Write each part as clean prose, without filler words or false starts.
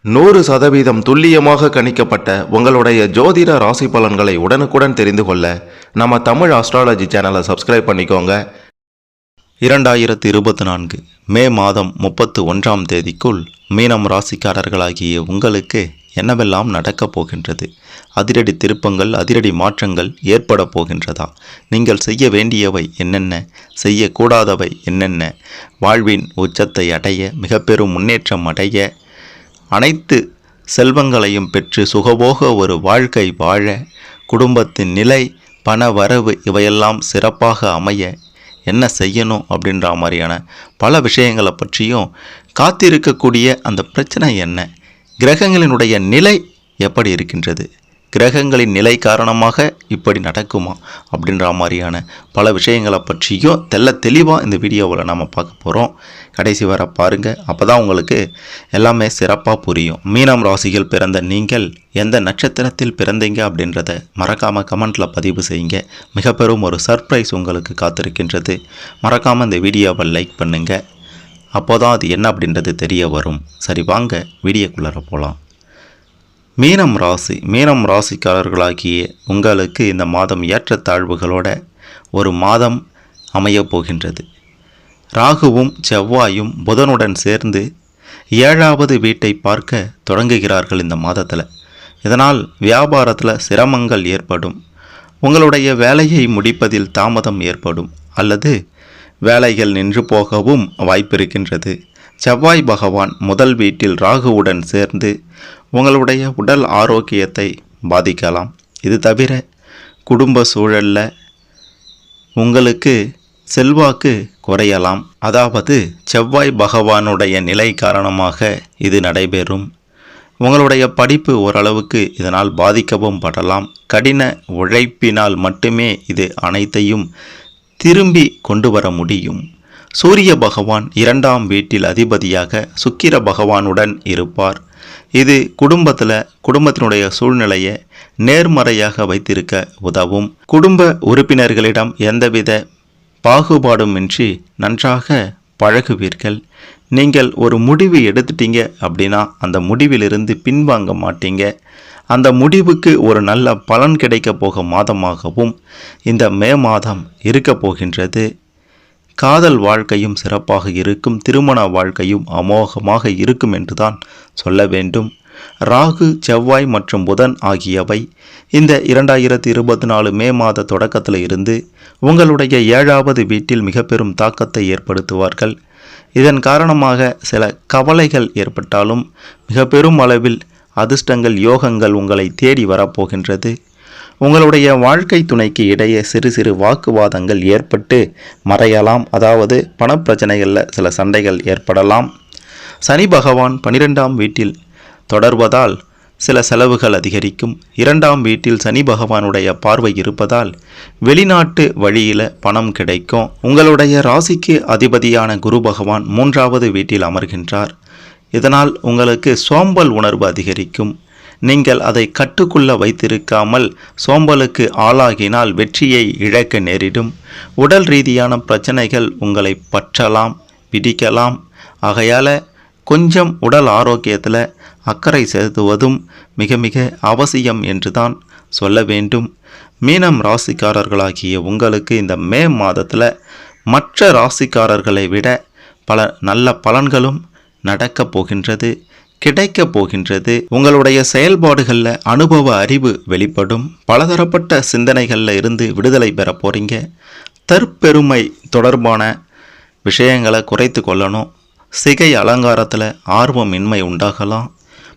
100% துல்லியமாக கணிக்கப்பட்ட உங்களுடைய ஜோதிட ராசி பலன்களை உடனுக்குடன் தெரிந்து கொள்ள நம்ம தமிழ் ஆஸ்ட்ராலஜி சேனலை சப்ஸ்கிரைப் பண்ணிக்கோங்க. 2024 மே மாதம் 31ஆம் தேதிக்குள் மீனம் ராசிக்காரர்களாகிய உங்களுக்கு என்னவெல்லாம் நடக்கப் போகின்றது? அதிரடி திருப்பங்கள், அதிரடி மாற்றங்கள் ஏற்பட போகின்றதா? நீங்கள் செய்ய வேண்டியவை என்னென்ன, செய்யக்கூடாதவை என்னென்ன? வாழ்வின் உச்சத்தை அடைய, மிக பெரும் முன்னேற்றம் அடைய, அனைத்து செல்வங்களையும் பெற்று சுகபோக ஒரு வாழ்க்கை வாழ, குடும்பத்தின் நிலை, பண வரவு இவையெல்லாம் சிறப்பாக அமைய என்ன செய்யணும் அப்படின்ற மாதிரியான பல விஷயங்களை பற்றியும், காத்திருக்கக்கூடிய அந்த பிரச்சனை என்ன, கிரகங்களினுடைய நிலை எப்படி இருக்கின்றது, கிரகங்களின் நிலை காரணமாக இப்படி நடக்குமா அப்படின்ற மாதிரியான பல விஷயங்களை பற்றியும் தெளிவாக இந்த வீடியோவில் நம்ம பார்க்க போகிறோம். கடைசி வர பாருங்கள், அப்போ தான் உங்களுக்கு எல்லாமே சிறப்பாக புரியும். மீனம் ராசியில் பிறந்த நீங்கள் எந்த நட்சத்திரத்தில் பிறந்தீங்க அப்படின்றத மறக்காமல் கமெண்ட்டில் பதிவு செய்யுங்க. மிக பெரும் ஒரு சர்ப்ரைஸ் உங்களுக்கு காத்திருக்கின்றது. மறக்காமல் இந்த வீடியோவை லைக் பண்ணுங்கள். அப்போ தான் அது என்ன அப்படின்றது தெரிய வரும். சரி, வாங்க வீடியோக்குள்ளார போகலாம். மீனம் ராசிக்காரர்களாகிய உங்களுக்கு இந்த மாதம் ஏற்றத்தாழ்வுகளோட ஒரு மாதம் அமையப் போகின்றது. ராகுவும் செவ்வாயும் புதனுடன் சேர்ந்து 7வது வீட்டை பார்க்க தொடங்குகிறார்கள் இந்த மாதத்தில். இதனால் வியாபாரத்தில் சிரமங்கள் ஏற்படும். உங்களுடைய வேலையை முடிப்பதில் தாமதம் ஏற்படும் அல்லது வேலைகள் நின்று போகவும் வாய்ப்பிருக்கின்றது. செவ்வாய் பகவான் முதல் வீட்டில் ராகுவுடன் சேர்ந்து உங்களுடைய உடல் ஆரோக்கியத்தை பாதிக்கலாம். இது தவிர குடும்ப சூழலில் உங்களுக்கு செல்வாக்கு குறையலாம். அதாவது செவ்வாய் பகவானுடைய நிலை காரணமாக இது நடைபெறும். உங்களுடைய படிப்பு ஓரளவுக்கு இதனால் பாதிக்கவும் படலாம். கடின உழைப்பினால் மட்டுமே இது அனைத்தையும் திரும்பி கொண்டு வர முடியும். சூரிய பகவான் 2ஆம் வீட்டில் அதிபதியாக சுக்கிர பகவானுடன் இருப்பார். இது குடும்பத்தினுடைய சூழ்நிலையை நேர்மறையாக வைத்திருக்க உதவும். குடும்ப உறுப்பினர்களிடம் எந்தவித பாகுபாடுமின்றி நன்றாக பழகுவீர்கள். நீங்கள் ஒரு முடிவு எடுத்துட்டீங்க அப்படின்னா அந்த முடிவிலிருந்து பின்வாங்க மாட்டீங்க. அந்த முடிவுக்கு ஒரு நல்ல பலன் கிடைக்க போக மாதமாகவும் இந்த மே மாதம் இருக்க போகின்றது. காதல் வாழ்க்கையும் சிறப்பாக இருக்கும். திருமண வாழ்க்கையும் அமோகமாக இருக்கும் என்று தான் சொல்ல வேண்டும். ராகு, செவ்வாய் மற்றும் புதன் ஆகியவை இந்த 2024 மே மாத தொடக்கத்தில் இருந்து உங்களுடைய 7வது வீட்டில் மிக பெரும் தாக்கத்தை ஏற்படுத்துவார்கள். இதன் காரணமாக சில கவலைகள் ஏற்பட்டாலும் மிக பெரும் அளவில் அதிர்ஷ்டங்கள், யோகங்கள் உங்களை தேடி வரப்போகின்றது. உங்களுடைய வாழ்க்கை துணைக்கு இடையே சிறு சிறு வாக்குவாதங்கள் ஏற்பட்டு மறையலாம். அதாவது பணப்பிரச்சனைகளில் சில சண்டைகள் ஏற்படலாம். சனி பகவான் 12ஆம் வீட்டில் தொடர்வதால் சில செலவுகள் அதிகரிக்கும். 2ஆம் வீட்டில் சனி பகவானுடைய பார்வை இருப்பதால் வெளிநாட்டு வழியில் பணம் கிடைக்கும். உங்களுடைய ராசிக்கு அதிபதியான குரு பகவான் 3வது வீட்டில் அமர்கின்றார். இதனால் உங்களுக்கு சோம்பல் உணர்வு அதிகரிக்கும். நீங்கள் அதை கட்டுக்குள்ள வைத்திருக்காமல் சோம்பலுக்கு ஆளாகினால் வெற்றியை இழக்க நேரிடும். உடல் ரீதியான பிரச்சனைகள் உங்களை பற்றலாம், பிடிக்கலாம். ஆகையால் கொஞ்சம் உடல் ஆரோக்கியத்தில் அக்கறை செலுத்துவதும் மிக மிக அவசியம் என்று தான் சொல்ல வேண்டும். மீனம் ராசிக்காரர்களாகிய உங்களுக்கு இந்த மே மாதத்தில் மற்ற ராசிக்காரர்களை விட பல நல்ல பலன்களும் நடக்கப் போகின்றது, கிடைக்கப் போகின்றது. உங்களுடைய செயல்பாடுகளில் அனுபவ அறிவு வெளிப்படும். பலதரப்பட்ட சிந்தனைகளில் இருந்து விடுதலை பெற போகிறீங்க. தற்பெருமை தொடர்பான விஷயங்களை குறைத்து கொள்ளணும். சிகை அலங்காரத்தில் ஆர்வமின்மை உண்டாகலாம்.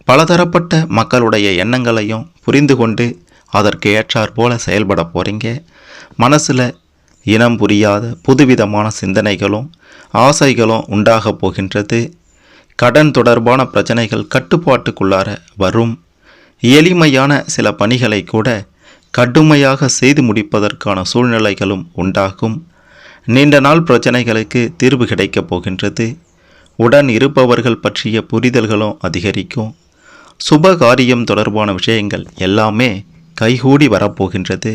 பலதரப்பட்ட மக்களுடைய எண்ணங்களையும் புரிந்து கொண்டு அதற்கு ஏற்றாற் போல செயல்பட போகிறீங்க. மனசில் இனம் புரியாத புதுவிதமான சிந்தனைகளும் ஆசைகளும் உண்டாக போகின்றது. கடன் தொடர்பான பிரச்சனைகள் கட்டுப்பாட்டுக்குள்ளார வரும். எளிமையான சில பணிகளை கூட கடுமையாக செய்து முடிப்பதற்கான சூழ்நிலைகளும் உண்டாகும். நீண்ட நாள் பிரச்சனைகளுக்கு தீர்வு கிடைக்கப் போகின்றது. உடன் இருப்பவர்கள் பற்றிய புரிதல்களும் அதிகரிக்கும். சுப காரியம் தொடர்பான விஷயங்கள் எல்லாமே கைகூடி வரப்போகின்றது.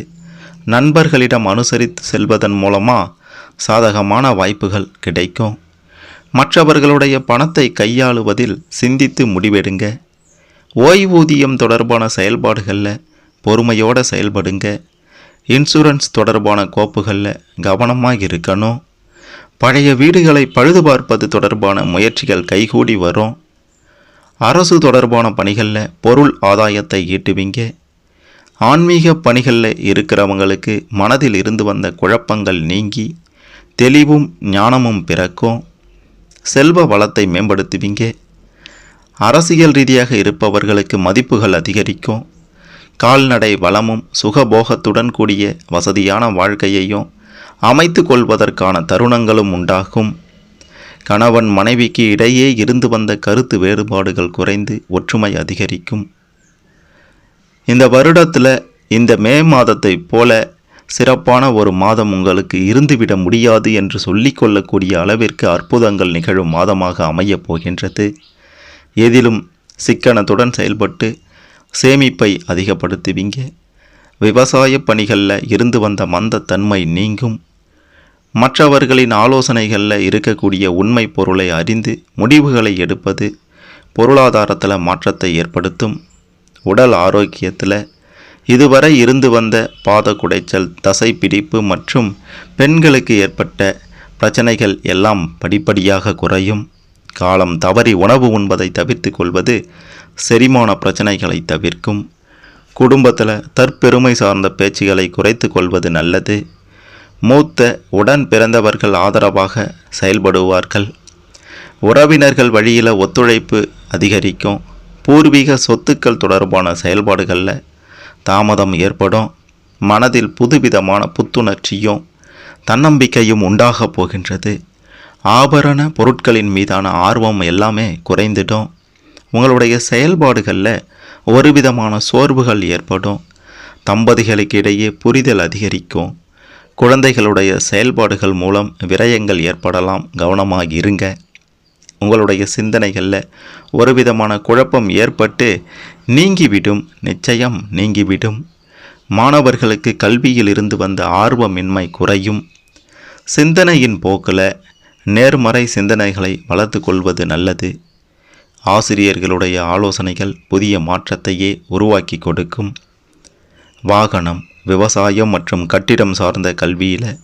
நண்பர்களிடம் அனுசரித்து செல்வதன் மூலமாக சாதகமான வாய்ப்புகள் கிடைக்கும். மற்றவர்களுடைய பணத்தை கையாளுவதில் சிந்தித்து முடிவெடுங்க. ஓய்வூதியம் தொடர்பான செயல்பாடுகளில் பொறுமையோடு செயல்படுங்க. இன்சூரன்ஸ் தொடர்பான கோப்புகளில் கவனமாக இருக்கணும். பழைய வீடுகளை பழுது பார்ப்பது தொடர்பான முயற்சிகள் கைகூடி வரும். அரசு தொடர்பான பணிகளில் பொருள் ஆதாயத்தை ஈட்டுவீங்க. ஆன்மீக பணிகளில் இருக்கிறவங்களுக்கு மனதில் இருந்து வந்த குழப்பங்கள் நீங்கி தெளிவும் ஞானமும் பிறக்கும். செல்வ வளத்தை மேம்படுத்துவீங்க. அரசியல் ரீதியாக இருப்பவர்களுக்கு மதிப்புகள் அதிகரிக்கும். கால்நடை வளமும் சுகபோகத்துடன் கூடிய வசதியான வாழ்க்கையையும் அமைத்து கொள்வதற்கான தருணங்களும் உண்டாகும். கணவன் மனைவிக்கு இடையே இருந்து வந்த கருத்து வேறுபாடுகள் குறைந்து ஒற்றுமை அதிகரிக்கும். இந்த வருடத்தில் இந்த மே மாதத்தை போல சிறப்பான ஒரு மாதம் உங்களுக்கு இருந்துவிட முடியாது என்று சொல்லிக்கொள்ளக்கூடிய அளவிற்கு அற்புதங்கள் நிகழும் மாதமாக அமையப் போகின்றது. எதிலும் சிக்கனத்துடன் செயல்பட்டு சேமிப்பை அதிகப்படுத்துவீங்க. விவசாய பணிகளில் இருந்து வந்த மந்தத்தன்மை நீங்கும். மற்றவர்களின் ஆலோசனைகளில் இருக்கக்கூடிய உண்மை பொருளை அறிந்து முடிவுகளை எடுப்பது பொருளாதாரத்தில் மாற்றத்தை ஏற்படுத்தும். உடல் ஆரோக்கியத்தில் இதுவரை இருந்து வந்த பாத குடைச்சல், தசை பிடிப்பு மற்றும் பெண்களுக்கு ஏற்பட்ட பிரச்சனைகள் எல்லாம் படிப்படியாக குறையும். காலம் தவறி உணவு உண்பதை தவிர்த்து கொள்வது செரிமான பிரச்சனைகளை தவிர்க்கும். குடும்பத்தில் தற்பெருமை சார்ந்த பேச்சுகளை குறைத்து கொள்வது நல்லது. மூத்த உடன் பிறந்தவர்கள் ஆதரவாக செயல்படுவார்கள். உறவினர்கள் வழியில் ஒத்துழைப்பு அதிகரிக்கும். பூர்வீக சொத்துக்கள் தொடர்பான செயல்பாடுகளில் தாமதம் ஏற்படும். மனதில் புதுவிதமான புத்துணர்ச்சியும் தன்னம்பிக்கையும் உண்டாகப் போகின்றது. ஆபரண பொருட்களின் மீதான ஆர்வம் எல்லாமே குறைந்துடும். உங்களுடைய செயல்பாடுகளில் ஒரு விதமான சோர்வுகள் ஏற்படும். தம்பதிகளுக்கு இடையே புரிதல் அதிகரிக்கும். குழந்தைகளுடைய செயல்பாடுகள் மூலம் விரயங்கள் ஏற்படலாம். கவனமாக இருங்க. உங்களுடைய சிந்தனைகளில் ஒரு விதமான குழப்பம் ஏற்பட்டு நீங்கிவிடும். நிச்சயம் நீங்கிவிடும். மாணவர்களுக்கு கல்வியில் இருந்து வந்த ஆர்வமின்மை குறையும். சிந்தனையின் போக்கில் நேர்மறை சிந்தனைகளை வளர்த்து கொள்வது நல்லது. ஆசிரியர்களுடைய ஆலோசனைகள் புதிய மாற்றத்தையே உருவாக்கி கொடுக்கும். வாகனம், விவசாயம் மற்றும் கட்டிடம் சார்ந்த கல்வியில்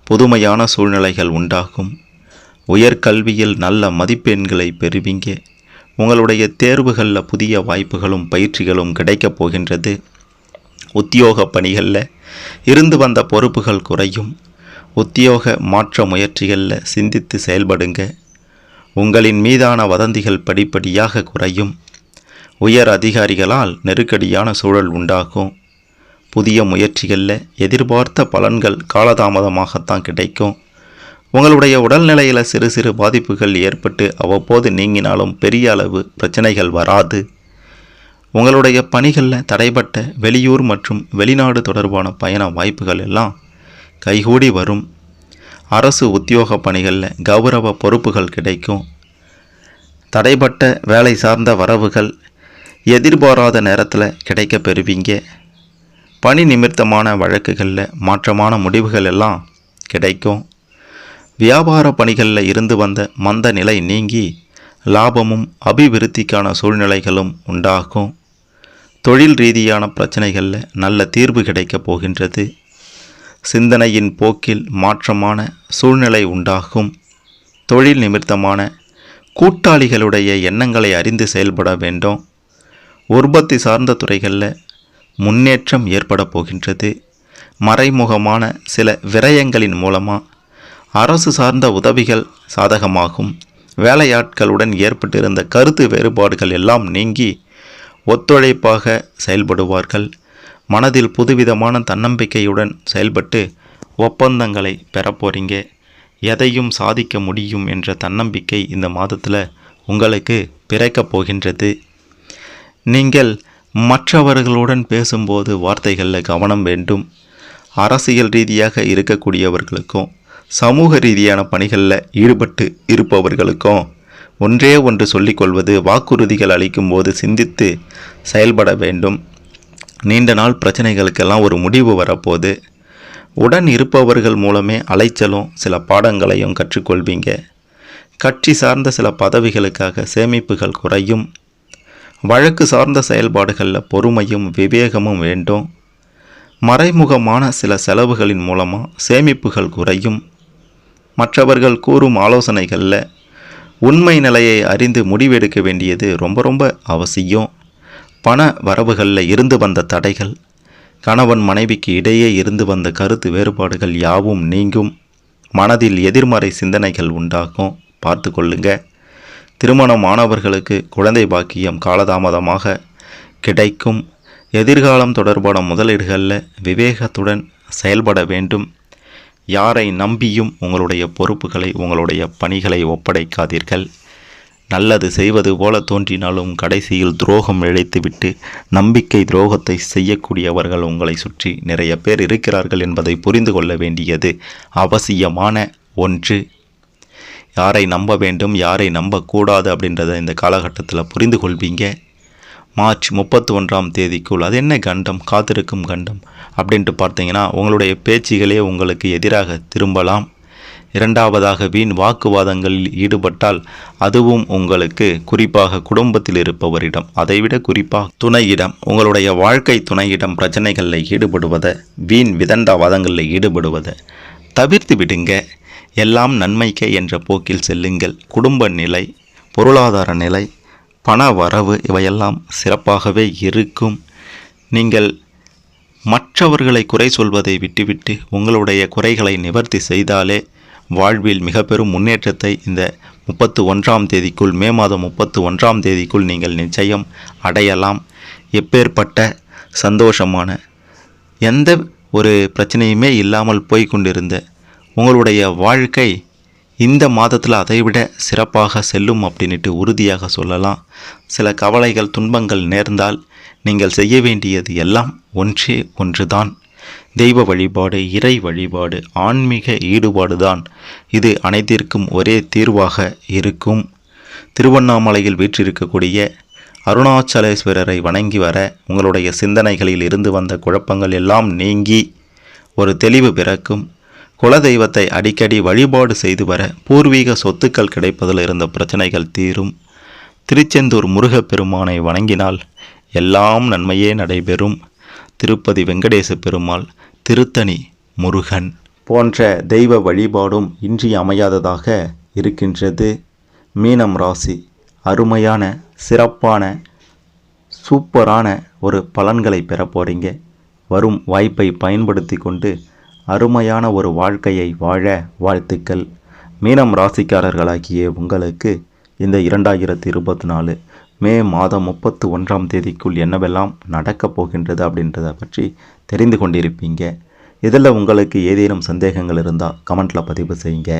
புதுமையான சூழ்நிலைகள் உண்டாகும். உயர்கல்வியில் நல்ல மதிப்பெண்களை பெறுவீங்க. உங்களுடைய தேர்வுகளில் புதிய வாய்ப்புகளும் பயிற்சிகளும் கிடைக்கப் போகின்றது. உத்தியோக பணிகளில் இருந்து வந்த பொறுப்புகள் குறையும். உத்தியோக மாற்ற முயற்சிகளில் சிந்தித்து செயல்படுங்க. உங்களின் மீதான வதந்திகள் படிப்படியாக குறையும். உயர் அதிகாரிகளால் நெருக்கடியான சூழல் உண்டாகும். புதிய முயற்சிகளில் எதிர்பார்த்த பலன்கள் காலதாமதமாகத்தான் கிடைக்கும். உங்களுடைய உடல்நிலையில் சிறு சிறு பாதிப்புகள் ஏற்பட்டு அவ்வப்போது நீங்கினாலும் பெரிய அளவு பிரச்சனைகள் வராது. உங்களுடைய பணிகளில் தடைப்பட்ட வெளியூர் மற்றும் வெளிநாடு தொடர்பான பயண வாய்ப்புகள் எல்லாம் கைகூடி வரும். அரசு உத்தியோக பணிகளில் கௌரவ பொறுப்புகள் கிடைக்கும். தடைப்பட்ட வேலை சார்ந்த வரவுகள் எதிர்பாராத நேரத்தில் கிடைக்க பெறுவீங்க. பணி நிமித்தமான வழக்குகளில் மாற்றமான முடிவுகள் எல்லாம் கிடைக்கும். வியாபார பணிகளில் இருந்து வந்த மந்த நிலை நீங்கி லாபமும் அபிவிருத்திக்கான சூழ்நிலைகளும் உண்டாகும். தொழில் ரீதியான பிரச்சனைகளில் நல்ல தீர்வு கிடைக்கப் போகின்றது. சிந்தனையின் போக்கில் மாற்றமான சூழ்நிலை உண்டாகும். தொழில் நிமித்தமான கூட்டாளிகளுடைய எண்ணங்களை அறிந்து செயல்பட வேண்டும். உற்பத்தி சார்ந்த துறைகளில் முன்னேற்றம் ஏற்பட போகின்றது. மறைமுகமான சில விரயங்களின் மூலமாக அரசு சார்ந்த உதவிகள் சாதகமாகும். வேலையாட்களுடன் ஏற்பட்டிருந்த கருத்து வேறுபாடுகள் எல்லாம் நீங்கி ஒத்துழைப்பாக செயல்படுவார்கள். மனதில் புதுவிதமான தன்னம்பிக்கையுடன் செயல்பட்டு ஒப்பந்தங்களை பெறப்போறீங்க. எதையும் சாதிக்க முடியும் என்ற தன்னம்பிக்கை இந்த மாதத்தில் உங்களுக்கு பிறக்கப் போகின்றது. நீங்கள் மற்றவர்களுடன் பேசும்போது வார்த்தைகளில் கவனம் வேண்டும். அரசியல் ரீதியாக இருக்கக்கூடியவர்களுக்கும் சமூக ரீதியான பணிகளில் ஈடுபட்டு இருப்பவர்களுக்கும் ஒன்றே ஒன்று சொல்லிக்கொள்வது, வாக்குறுதிகள் அளிக்கும்போது சிந்தித்து செயல்பட வேண்டும். நீண்ட நாள் பிரச்சனைகளுக்கெல்லாம் ஒரு முடிவு வரப்போகுது. உடன் இருப்பவர்கள் மூலமே அலைச்சலும் சில பாடங்களையும் கற்றுக்கொள்வீங்க. கட்சி சார்ந்த சில பதவிகளுக்காக சேமிப்புகள் குறையும். வழக்கு சார்ந்த செயல்பாடுகளில் பொறுமையும் விவேகமும் வேண்டும். மறைமுகமான சில செலவுகளின் மூலமாக சேமிப்புகள் குறையும். மற்றவர்கள் கூறும் ஆலோசனைகளில் உண்மை நிலையை அறிந்து முடிவெடுக்க வேண்டியது ரொம்ப அவசியம். பண வரவுகளில் இருந்து வந்த தடைகள், கணவன் மனைவிக்கு இடையே இருந்து வந்த கருத்து வேறுபாடுகள் யாவும் நீங்கும். மனதில் எதிர்மறை சிந்தனைகள் உண்டாகும், பார்த்து கொள்ளுங்க. திருமணமானவர்களுக்கு குழந்தை பாக்கியம் காலதாமதமாக கிடைக்கும். எதிர்காலம் தொடர்பான முதலீடுகளில் விவேகத்துடன் செயல்பட வேண்டும். யாரை நம்பியும் உங்களுடைய பொறுப்புகளை, உங்களுடைய பணிகளை ஒப்படைக்காதீர்கள். நல்லது செய்வது போல தோன்றினாலும் கடைசியில் துரோகம் இழைத்துவிட்டு நம்பிக்கை துரோகத்தை செய்யக்கூடியவர்கள் உங்களை சுற்றி நிறைய பேர் இருக்கிறார்கள் என்பதை புரிந்து கொள்ள வேண்டியது அவசியமான ஒன்று. யாரை நம்ப வேண்டும், யாரை நம்பக்கூடாது அப்படின்றத இந்த காலகட்டத்தில் புரிந்து கொள்வீங்க. மார்ச் 31ஆம் தேதிக்குள் அது என்ன கண்டம், காத்திருக்கும் கண்டம் அப்படின்ட்டு பார்த்தீங்கன்னா உங்களுடைய பேச்சுகளே உங்களுக்கு எதிராக திரும்பலாம். இரண்டாவதாக வீண் வாக்குவாதங்களில் ஈடுபட்டால் அதுவும் உங்களுக்கு, குறிப்பாக குடும்பத்தில் இருப்பவரிடம், அதைவிட குறிப்பாக துணையிடம், உங்களுடைய வாழ்க்கை துணையிடம் பிரச்சனைகளில் ஈடுபடுவதை, வீண் விதண்டாவாதங்களில் ஈடுபடுவதை தவிர்த்து விடுங்க. எல்லாம் நன்மைக்கே என்ற போக்கில் செல்லுங்கள். குடும்ப நிலை, பொருளாதார நிலை, பண வரவு இவையெல்லாம் சிறப்பாகவே இருக்கும். நீங்கள் மற்றவர்களை குறை சொல்வதை விட்டுவிட்டு உங்களுடைய குறைகளை நிவர்த்தி செய்தாலே வாழ்வில் மிக பெரும் முன்னேற்றத்தை இந்த 31ஆம் தேதிக்குள், மே மாதம் 31ஆம் தேதிக்குள் நீங்கள் நிச்சயம் அடையலாம். எப்பேற்பட்ட சந்தோஷமான, எந்த ஒரு பிரச்சனையுமே இல்லாமல் போய்கொண்டிருந்த உங்களுடைய வாழ்க்கை இந்த மாதத்தில் அதைவிட சிறப்பாக செல்லும் அப்படின்ட்டு உறுதியாக சொல்லலாம். சில கவலைகள், துன்பங்கள் நேர்ந்தால் நீங்கள் செய்ய வேண்டியது எல்லாம் ஒன்றே ஒன்றுதான். தெய்வ வழிபாடு, இறை வழிபாடு, ஆன்மீக ஈடுபாடு தான் இது அனைத்திற்கும் ஒரே தீர்வாக இருக்கும். திருவண்ணாமலையில் வீற்றிருக்கக்கூடிய அருணாச்சலேஸ்வரரை வணங்கி வர உங்களுடைய சிந்தனைகளில் இருந்து வந்த குழப்பங்கள் எல்லாம் நீங்கி ஒரு தெளிவு பிறக்கும். குலதெய்வத்தை அடிக்கடி வழிபாடு செய்து வர பூர்வீக சொத்துக்கள் கிடைப்பதில் இருந்த பிரச்சனைகள் தீரும். திருச்செந்தூர் முருகப்பெருமானை வணங்கினால் எல்லாம் நன்மையே நடைபெறும். திருப்பதி வெங்கடேச பெருமாள், திருத்தணி முருகன் போன்ற தெய்வ வழிபாடும் இன்றியமையாததாக இருக்கின்றது. மீனம் ராசி அருமையான, சிறப்பான, சூப்பரான ஒரு பலன்களை பெற போகிறீங்க. வரும் வாய்ப்பை பயன்படுத்தி கொண்டு அருமையான ஒரு வாழ்க்கையை வாழ வாழ்த்துக்கள். மீனம் ராசிக்காரர்களாகிய உங்களுக்கு இந்த 2024 மே மாதம் 31ஆம் தேதிக்குள் என்னவெல்லாம் நடக்கப் போகின்றது அப்படின்றத பற்றி தெரிந்து கொண்டிருப்பீங்க. இதில் உங்களுக்கு ஏதேனும் சந்தேகங்கள் இருந்தால் கமெண்ட்டில் பதிவு செய்யுங்க.